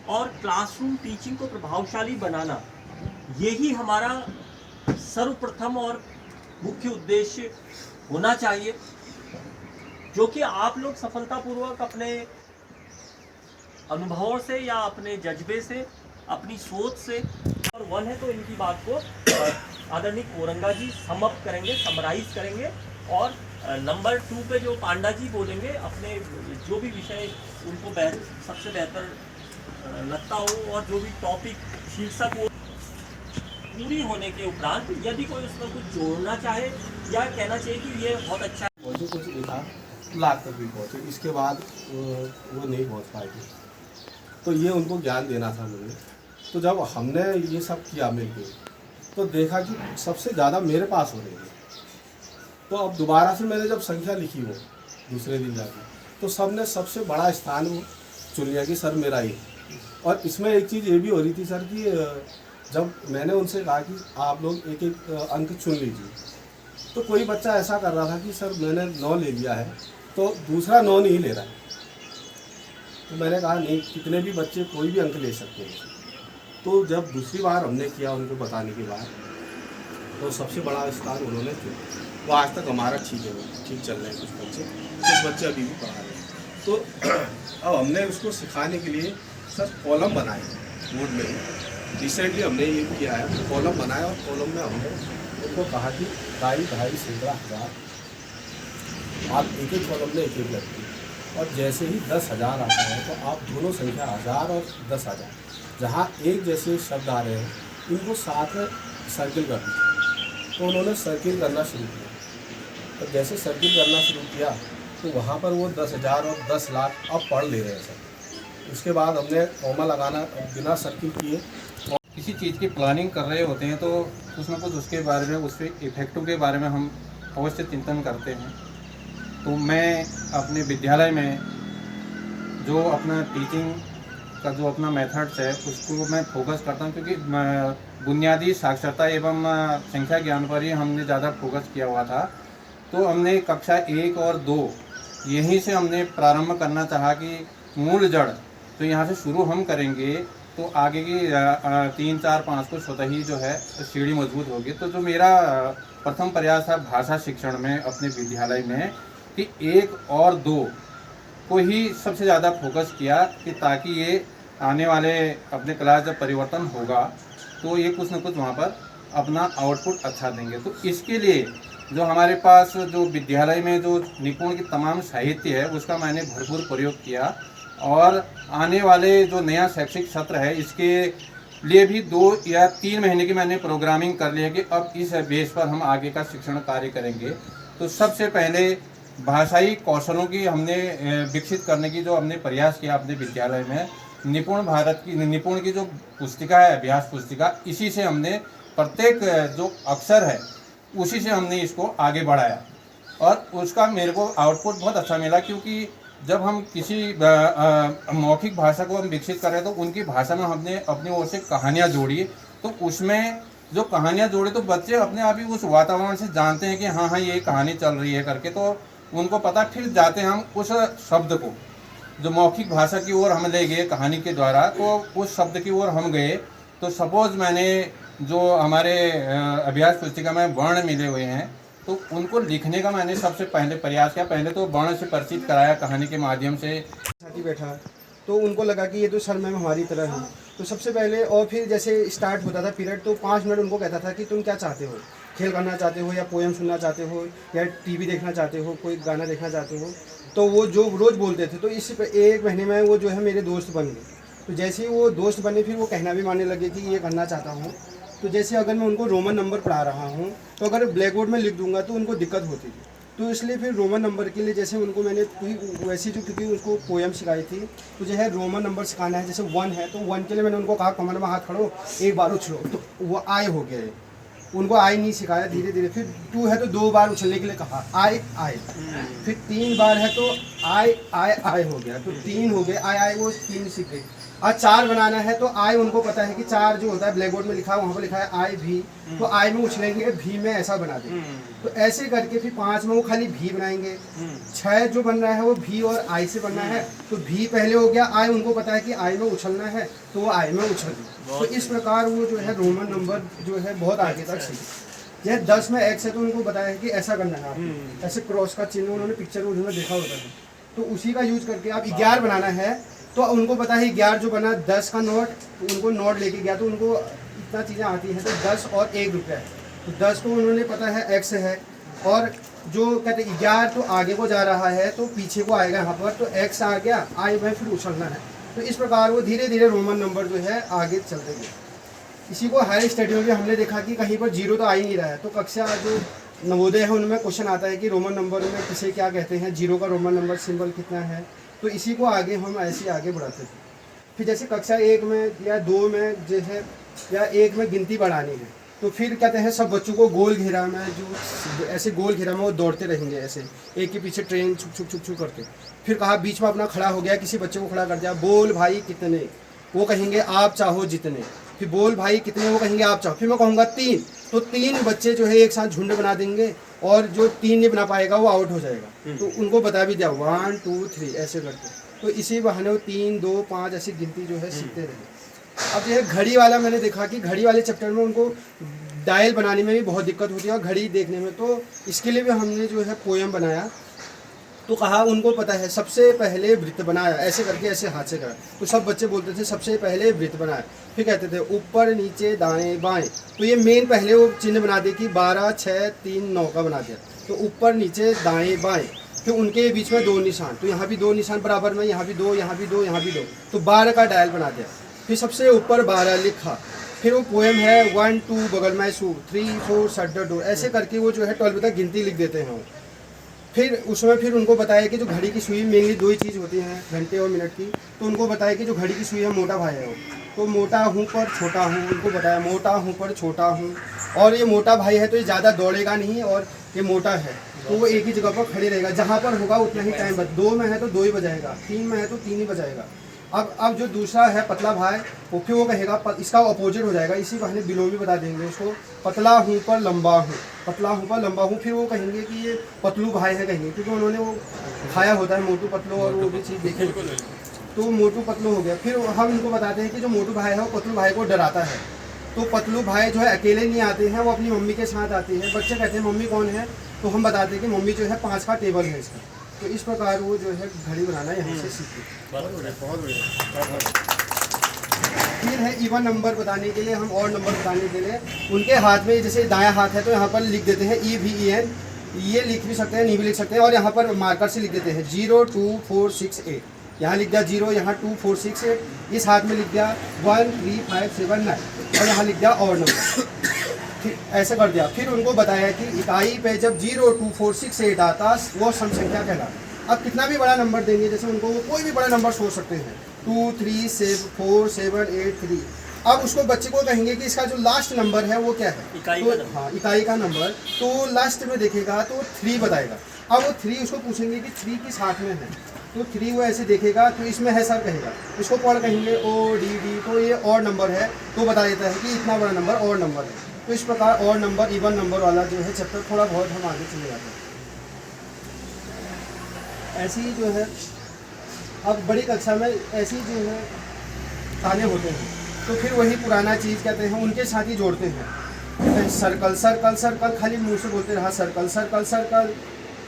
और classroom teaching को प्रभावशाली बनाना, यही हमारा सर्वप्रथम और मुख्य उद्देश्य होना चाहिए, जो कि आप लोग सफलतापूर्वक अपने अनुभवों से या अपने जज्बे से, अपनी सोच से, और वन है तो इनकी बात को आदरणीय कोरंगा जी समअप करेंगे, समराइज करेंगे, और नंबर 2 पे जो पांडा जी बोलेंगे अपने जो भी विषय उनको सबसे बेहतर लगता हो, और जो भी टॉपिक शीर्षक हो, पूरी होने के उपरांत यदि कोई उसमें कुछ जोड़ना चाहे या कहना चाहिए कि ये बहुत अच्छा पहुँचे, कुछ लिखा लाख तक भी पहुँचे, इसके बाद वो नहीं पहुँच पाएगी। तो ये उनको ज्ञान देना था मुझे। तो जब हमने ये सब किया मिलकर, तो देखा कि सबसे ज़्यादा मेरे पास हो रही है। तो अब दोबारा से मैंने जब संख्या लिखी वो दूसरे दिन जाके, तो सबने सबसे बड़ा स्थान वो चुन लिया कि सर मेरा ही। और इसमें एक चीज़ ये भी हो रही थी सर कि जब मैंने उनसे कहा कि आप लोग एक एक अंक चुन लीजिए, तो कोई बच्चा ऐसा कर रहा था कि सर मैंने 9 ले लिया है तो दूसरा 9 नहीं ले रहा है। तो मैंने कहा नहीं, कितने भी बच्चे कोई भी अंक ले सकते हैं। तो जब दूसरी बार हमने किया उनको बताने के बाद, तो सबसे बड़ा स्थान उन्होंने चुना। वो आज तक हमारा ठीक है, ठीक चल रहे हैं। कुछ बच्चे अभी भी पढ़ा रहे हैं। तो अब हमने उसको सिखाने के लिए सर कॉलम बनाए बोर्ड में ही। रिसेंटली हमने ये किया है, कॉलम बनाया, और कॉलम में हमने उनको कहा कि 2.5 सैकड़ा हज़ार, आप एक एक कॉलम में एक एक लगती है, और जैसे ही 10,000 आता है तो आप दोनों संख्या 1000 और 10,000 जहाँ एक जैसे शब्द आ रहे हैं इनको साथ में सर्किल कर दीजिए। तो उन्होंने सर्किल करना शुरू किया। तो जैसे सर्किल करना शुरू किया तो वहाँ पर वो 10,000 और 10 लाख अब पढ़ ले रहे हैं सर। उसके बाद हमने कॉमा लगाना बिना सर्किल किए। किसी चीज़ की प्लानिंग कर रहे होते हैं तो कुछ ना कुछ उसके बारे में, उसके इफेक्टों के बारे में हम अवश्य चिंतन करते हैं। तो मैं अपने विद्यालय में जो अपना टीचिंग का जो अपना मेथड्स है उसको मैं फोकस करता हूँ, क्योंकि बुनियादी साक्षरता एवं संख्या ज्ञान पर ही हमने ज़्यादा फोकस किया हुआ था। तो हमने कक्षा 1 और 2 यहीं से हमने प्रारंभ करना चाहा कि मूल जड़ तो यहाँ से शुरू हम करेंगे तो आगे की 3, 4, 5 को स्वतः ही जो है सीढ़ी मजबूत होगी। तो जो मेरा प्रथम प्रयास था भाषा शिक्षण में अपने विद्यालय में कि 1 और 2 को ही सबसे ज़्यादा फोकस किया, कि ताकि ये आने वाले अपने क्लास जब परिवर्तन होगा तो ये कुछ न कुछ वहाँ पर अपना आउटपुट अच्छा देंगे। तो इसके लिए जो हमारे पास जो विद्यालय में जो निपुण की तमाम साहित्य है उसका मैंने भरपूर प्रयोग किया, और आने वाले जो नया शैक्षिक सत्र है इसके लिए भी 2 या 3 महीने की मैंने प्रोग्रामिंग कर लिया कि अब इस बेस पर हम आगे का शिक्षण कार्य करेंगे। तो सबसे पहले भाषाई कौशलों की हमने विकसित करने की जो हमने प्रयास किया अपने विद्यालय में, निपुण की जो पुस्तिका है, अभ्यास पुस्तिका, इसी से हमने प्रत्येक जो अक्षर है उसी से हमने इसको आगे बढ़ाया, और उसका मेरे को आउटपुट बहुत अच्छा मिला। क्योंकि जब हम किसी मौखिक भाषा को हम विकसित कर रहे हैं तो उनकी भाषा में हमने अपनी ओर से कहानियाँ जोड़ी, तो उसमें जो कहानियाँ जोड़ी तो बच्चे अपने आप ही उस वातावरण से जानते हैं कि हाँ हाँ ये कहानी चल रही है करके, तो उनको पता। फिर जाते हैं हम उस शब्द को जो मौखिक भाषा की ओर हम ले गए कहानी के द्वारा, तो उस शब्द की ओर हम गए। तो सपोज मैंने जो हमारे अभ्यास पुस्तिका में वर्ण मिले हुए हैं तो उनको लिखने का मैंने सबसे पहले प्रयास किया। पहले तो वर्ण से परिचित कराया कहानी के माध्यम से। साथी बैठा तो उनको लगा कि ये तो सर मैम हमारी तरह है। तो सबसे पहले, और फिर जैसे स्टार्ट होता था पीरियड तो 5 मिनट उनको कहता था कि तुम क्या चाहते हो, खेल करना चाहते हो या पोएम सुनना चाहते हो या टीवी देखना चाहते हो, कोई गाना देखना चाहते हो। तो वो जो रोज़ बोलते थे, तो इस 1 महीने में वो जो है मेरे दोस्त बन गए। तो जैसे ही वो दोस्त बने फिर वो कहना भी मानने लगे कि ये करना चाहता हूँ। तो जैसे अगर मैं उनको रोमन नंबर पढ़ा रहा हूँ तो अगर ब्लैक बोर्ड में लिख दूंगा तो उनको दिक्कत होती थी। तो इसलिए फिर रोमन नंबर के लिए जैसे उनको मैंने वैसी जो, क्योंकि उसको पोएम सिखाई थी, तो जो है रोमन नंबर सिखाना है। जैसे 1 है तो 1 के लिए मैंने उनको कहा कमर में हाथ खड़ो, एक बार उछलो, तो वो आय हो गया है। उनको आय नहीं सिखाया, धीरे धीरे। फिर 2 है तो 2 बार उछलने के लिए कहा, आय आय। फिर 3 बार है तो आय आय आय हो गया, तो 3 हो गए, आय आय, वो 3 सीख गए। आज 4 बनाना है तो आई उनको पता है कि 4 जो होता है ब्लैक बोर्ड में लिखा है, वहाँ पर लिखा है आई भी, तो आई में उछलेंगे, भी में ऐसा बना देंगे। तो ऐसे करके फिर 5 में वो खाली भी बनाएंगे। 6 जो बन रहा है वो भी और आई से बनना है, तो भी पहले हो गया, आई उनको पता है कि आई में उछलना है तो वो आई में उछल गए। तो इस प्रकार वो जो है रोमन नंबर जो है बहुत आगे तक सीखे। यह 10 में एक्स है तो उनको बताया है कि ऐसा करना है आपको, ऐसे क्रॉस का चिन्ह उन्होंने पिक्चर में उन्होंने देखा होता है, तो उसी का यूज करके आप 11 बनाना है तो उनको पता है 11 जो बना 10 का नोट, तो उनको नोट लेके गया तो उनको इतना चीज़ें आती हैं, तो 10 और 1 रुपया है, तो 10 को उन्होंने पता है एक्स है, और जो कहते हैं 11 तो आगे को जा रहा है तो पीछे को आएगा यहाँ पर, तो एक्स आ गया, आई में फिर उछलना है। तो इस प्रकार वो धीरे धीरे रोमन नंबर जो है आगे चलते गए। इसी को हायर स्टडी में भी हमने देखा कि कहीं पर 0 तो आ ही नहीं रहा है, तो कक्षा जो नवोदय है उनमें क्वेश्चन आता है कि रोमन नंबर में किसे क्या कहते हैं, 0 का रोमन नंबर सिंबल कितना है, तो इसी को आगे हम ऐसे आगे बढ़ाते थे। फिर जैसे कक्षा 1 में या 2 में जो है या 1 में गिनती बढ़ानी है, तो फिर कहते हैं सब बच्चों को गोल घेरा में, जो ऐसे गोल घेरा में वो दौड़ते रहेंगे ऐसे एक के पीछे ट्रेन छुक छुक छुक छुक करके। फिर कहा बीच में अपना खड़ा हो गया, किसी बच्चे को खड़ा कर दिया, बोल भाई कितने, वो कहेंगे आप चाहो जितने, फिर बोल भाई कितने, वो कहेंगे आप चाहो, फिर मैं कहूँगा 3, तो 3 बच्चे जो है एक साथ झुंड बना देंगे और जो 3 नहीं बना पाएगा वो आउट हो जाएगा। तो उनको बता भी दिया 1 2 3 ऐसे करके, तो इसी बहाने वो 3 2 5 ऐसी गिनती जो है सीखते रहे। अब जो है घड़ी वाला मैंने देखा कि घड़ी वाले चैप्टर में उनको डायल बनाने में भी बहुत दिक्कत होती है और घड़ी देखने में, तो इसके लिए भी हमने जो है पोएम बनाया। तो कहा उनको पता है सबसे पहले वृत्त बनाया, ऐसे करके ऐसे हाथ से करा, तो सब बच्चे बोलते थे सबसे पहले वृत्त बनाया, फिर कहते थे ऊपर नीचे दाएं बाएं, तो ये मेन पहले वो चिन्ह बना दे कि 12 6 3 9 का बना दिया, तो ऊपर नीचे दाएं बाएं, फिर उनके बीच में 2 निशान, तो यहाँ भी 2 निशान बराबर में, यहाँ भी 2 यहाँ भी 2 यहाँ भी 2, तो 12 का डायल बना दिया। फिर सबसे ऊपर 12 लिखा, फिर वो पोएम है 1 2 बगल में सू 3 4 सड्डा डोर, ऐसे करके वो जो है 12 तक गिनती लिख देते हैं। फिर उसमें फिर उनको बताया कि जो घड़ी की सुई मेनली 2 ही चीज़ होती हैं, घंटे और मिनट की, तो उनको बताया कि जो घड़ी की सुई है मोटा भाई है वो, तो मोटा हूँ पर छोटा हूँ, उनको बताया मोटा हूँ पर छोटा हूँ, और ये मोटा भाई है तो ये ज़्यादा दौड़ेगा नहीं और ये मोटा है तो वो एक ही जगह पर खड़े रहेगा, जहाँ पर होगा उतना ही टाइम 2 में है तो 2 ही बजाएगा, 3 में है तो 3 ही बजाएगा। अब जो दूसरा है पतला भाई, वो फिर वो कहेगा इसका अपोजिट हो जाएगा, इसी बहाने बिलोमी बता देंगे उसको, पतला हूँ पर लंबा हूँ, पतला हूँ पर लंबा हूँ, फिर वो कहेंगे कि ये पतलू भाई है कहेंगे, क्योंकि उन्होंने वो खाया होता है मोटू पतलू और वो भी चीज़ देखी, तो मोटू पतलू हो गया। फिर हम इनको बताते हैं कि जो मोटू भाई है वो पतलू भाई को डराता है, तो पतलू भाई जो है अकेले नहीं आते हैं, वो अपनी मम्मी के साथ आते हैं। बच्चे कहते हैं मम्मी कौन है, तो हम बताते हैं कि मम्मी जो है 5 का टेबल है इसका। तो इस प्रकार वो जो है घड़ी बनाना यहाँ से सीखी। बहुत बढ़िया। फिर है इवन नंबर बताने के लिए, हम और नंबर बताने के लिए उनके हाथ में, जैसे दायां हाथ है तो यहाँ पर लिख देते हैं EVEN, ये लिख भी सकते हैं नहीं भी लिख सकते हैं, और यहाँ पर मार्कर से लिख देते हैं 0 2 4 6 8, यहाँ लिख दिया 0, यहाँ 2 4 6 8, इस हाथ में लिख दिया 1 3 5 7 9, और यहाँ लिख दिया और नंबर, फिर ऐसे कर दिया। फिर उनको बताया कि इकाई पे जब 0 2 4 6 8 आता वो सम संख्या कहलाता। अब कितना भी बड़ा नंबर देंगे, जैसे उनको कोई भी बड़ा नंबर सोच सकते हैं 2 3 4 7 8 3, अब उसको बच्चे को कहेंगे कि इसका जो लास्ट नंबर है वो क्या है, इकाई तो का नंबर। हाँ इकाई का नंबर, तो लास्ट में देखेगा तो 3 बताएगा। अब वो 3 उसको पूछेंगे कि 3 किस हाथ में है, तो 3 वो ऐसे देखेगा तो इसमें है सर कहेगा, इसको कौन कहेंगे ODD, तो ये और नंबर है, तो बता देता है कि इतना बड़ा नंबर और नंबर है। तो इस प्रकार और नंबर इवन नंबर वाला जो है चैप्टर थोड़ा बहुत हम आगे चले जाते हैं। ऐसी ही जो है अब बड़ी कक्षा में ऐसी जो है ताने होते हैं, तो फिर वही पुराना चीज़ कहते हैं उनके साथ ही जोड़ते हैं, सर्कल सर्कल सर्कल, खाली मुंह से बोलते रहा सर्कल सर्कल सर्कल।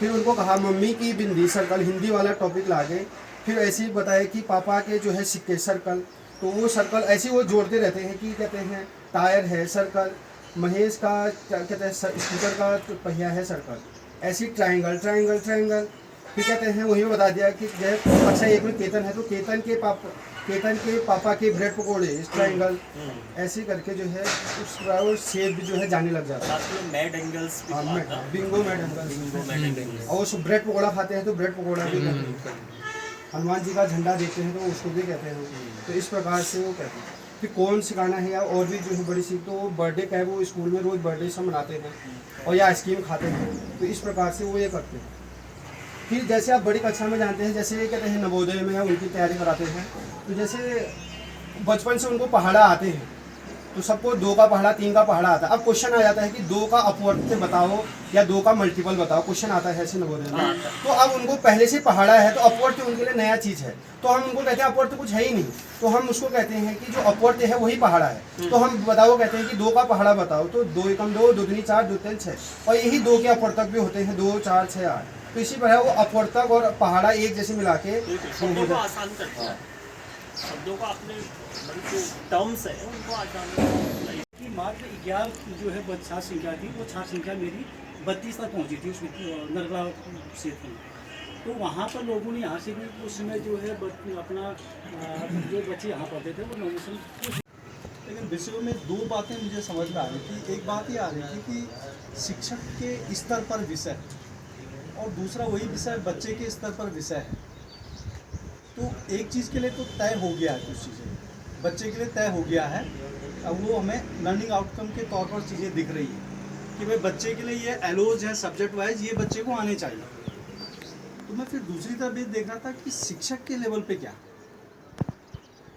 फिर उनको कहा मम्मी की बिंदी सर्कल, हिंदी वाला टॉपिक लागे। फिर ऐसे ही बताया कि पापा के जो है सिक्के सर्कल, तो वो सर्कल ऐसे वो जोड़ते रहते हैं कि कहते हैं टायर है सर्कल, महेश का क्या कहते हैं स्कूटर का पहिया है सर्कल, ऐसी ट्रायंगल ट्रायंगल ट्रायंगल। फिर कहते हैं वही में बता दिया कि जैसे कक्षा 1 में केतन है तो केतन के पापा के ब्रेड पकौड़े इस ट्रायंगल, ऐसे करके जो है उस शेप जो है जाने लग जाता है। मैड एंगल्स भी आता है। Bingo mad angle, Bingo mad angles. और उस ब्रेड पकौड़ा खाते हैं तो ब्रेड पकौड़ा भी कहते हैं। हनुमान जी का झंडा देखते हैं तो उसको भी कहते हैं। तो इस प्रकार से वो कहते हैं। फिर कौन सिखाना है या और भी जो है बड़ी सीख, तो बर्थडे का है वो स्कूल में रोज़ बर्थडे सब मनाते हैं और या आइसक्रीम खाते हैं, तो इस प्रकार से वो ये करते हैं। फिर जैसे आप बड़ी कक्षा में जानते हैं, जैसे कहते हैं नवोदय में उनकी तैयारी कराते हैं, तो जैसे बचपन से उनको पहाड़ा आते हैं, तो सबको 2 का पहाड़ा 3 का पहाड़ा आता है। अब क्वेश्चन आ जाता है कि 2 का अपवर्त बताओ या 2 का मल्टीपल बताओ, क्वेश्चन आता है ऐसे नवोदय में। तो अब उनको पहले से पहाड़ा है तो अपवर्त उनके लिए नया चीज़ है, तो हम उनको कहते हैं अपवर्त कुछ है ही नहीं, तो हम उसको कहते हैं कि जो अपवर्त है वही पहाड़ा है। तो हम बताओ कहते हैं कि 2 का पहाड़ा बताओ, तो 2 एकम 2, 2 दूनी 4, 2 तीन 6, और यही 2 के अपवर्तक भी होते हैं 2, 4, 6, 8। तो इसी तरह वो अपवर्तक और पहाड़ा एक जैसे मिला के शब्दों को आसान करता है, शब्दों का अपने मतलब जो टर्म्स है उनको आसान कि मात्र 11 जो है छात्र संख्या थी, वो छात्र संख्या मेरी 32 तक पहुंची थी उसमें नरगला से थी। तो वहाँ पर लोगों ने यहाँ से भी उस समय जो है अपना जो बच्चे यहाँ पढ़ते थे वो नॉमिनेशन। लेकिन विषयों में 2 बातें मुझे समझ में आ रही थी। एक बात ये आ रही थी कि शिक्षक के स्तर पर विषय और दूसरा वही विषय बच्चे के स्तर पर विषय है। तो एक चीज़ के लिए तो तय हो गया है, कुछ चीज़ें बच्चे के लिए तय हो गया है, अब वो हमें लर्निंग आउटकम के तौर पर चीज़ें दिख रही है कि भाई बच्चे के लिए ये एलोज है सब्जेक्ट वाइज, ये बच्चे को आने चाहिए। तो मैं फिर दूसरी तरफ ये देख रहा था कि शिक्षक के लेवल पे क्या,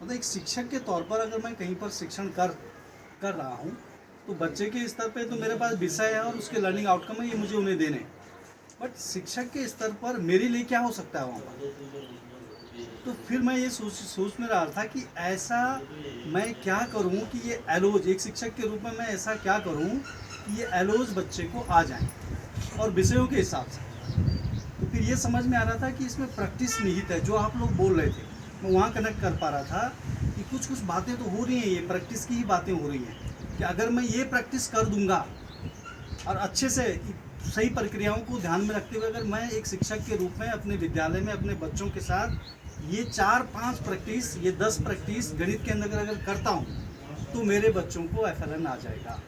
मतलब एक शिक्षक के तौर पर अगर मैं कहीं पर शिक्षण कर रहा हूँ तो बच्चे के स्तर पे तो मेरे पास विषय है और उसके लर्निंग आउटकम है, ये मुझे उन्हें देने, बट शिक्षक के स्तर पर मेरे लिए क्या हो सकता है वहाँ पर। तो फिर मैं ये सोच में रहा था कि ऐसा मैं क्या करूं कि ये एलोज, एक शिक्षक के रूप में मैं ऐसा क्या करूं कि ये एलोज बच्चे को आ जाएं और विषयों के हिसाब से। तो फिर ये समझ में आ रहा था कि इसमें प्रैक्टिस निहित है, जो आप लोग बोल रहे थे मैं वहाँ कनेक्ट कर पा रहा था कि कुछ बातें तो हो रही हैं, ये प्रैक्टिस की ही बातें हो रही हैं कि अगर मैं ये प्रैक्टिस कर दूँगा और अच्छे से सही प्रक्रियाओं को ध्यान में रखते हुए अगर मैं एक शिक्षक के रूप में अपने विद्यालय में अपने बच्चों के साथ ये 4-5 प्रैक्टिस, ये 10 प्रैक्टिस गणित के अंदर अगर करता हूँ तो मेरे बच्चों को FLN आ जाएगा।